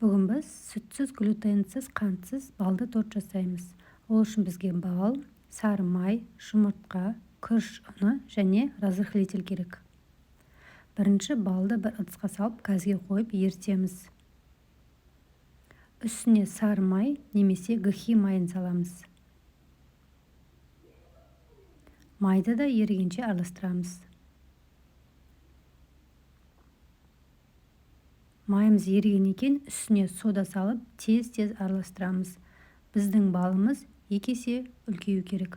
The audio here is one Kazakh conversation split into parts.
Бүгін біз сүтсіз, глютенсіз, қантсыз балды торт жасаймыз. Ол үшін бізге бал, сары май, жұмыртқа, күріш ұны және разрыхлитель керек. Бірінші балды бір ыдысқа салып, газге қойып ерітеміз. Үстіне сары май немесе гхи майын саламыз. Майды да ерігенше араластырамыз. Майымыз еріген екен, үстіне сода салып, тез-тез араластырамыз. Біздің балымыз 2 есе үлкею керек.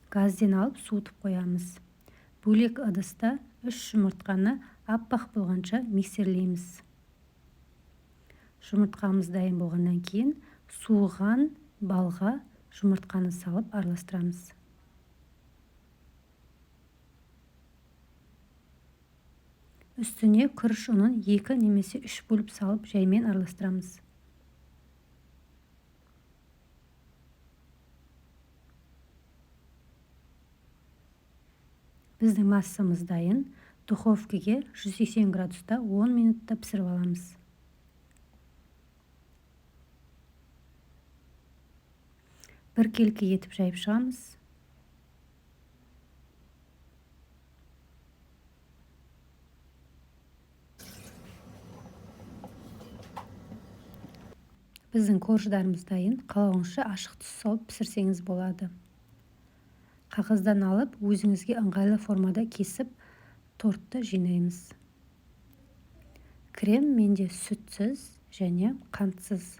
Газден алып суытып қоямыз. Бөлек ыдыста 3 жұмыртқаны аппақ болғанша миксерлейміз. Жұмыртқамыз дайын болғаннан кейін суыған балға жұмыртқаны салып араластырамыз. Үстіне күріш ұнын 2 немесе 3 бөліп салып жаймен араластырамыз. Біздің массамыз дайын. Духовкеге 180 градуста 10 минутта пісіріп аламыз. Бір келкі етіп жайып шығамыз. Біздің корждарымыз дайын. Қалауыңызша ашық түс салып пісірсеңіз болады. Қағаздан алып, өзіңізге ыңғайлы формада кесіп, тортты жинаймыз. Крем менде сүтсіз және қантсыз.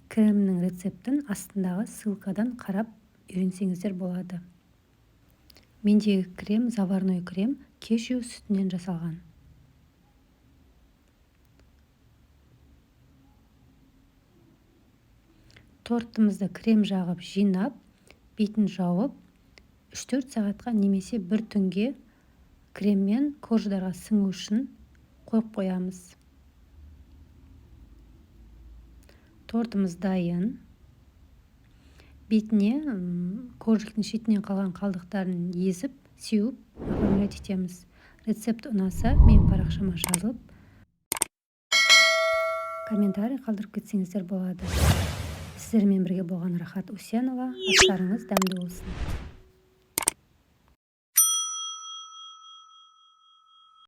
Кремнің рецептін астындағы ссылкадан қарап үйренсеңіздер болады. Мендегі крем заварной крем, кешью сүтінен жасалған. Тортымызды крем жағып жинап, бетін жауып, 3-4 сағатқа немесе бір түнге креммен корждарға сіңу үшін қойып қоямыз. Тортымыз дайын. Бетіне коржиктің шетінен қалған қалдықтарын езіп, сеуіп, оформлять етеміз. Рецепт ұнаса, мен парақшама жазылып, комментарий қалдырып кетсеңіздер болады. Сіздермен бірге болған Рахат Усенова. Астарыңыз дәмді болсын.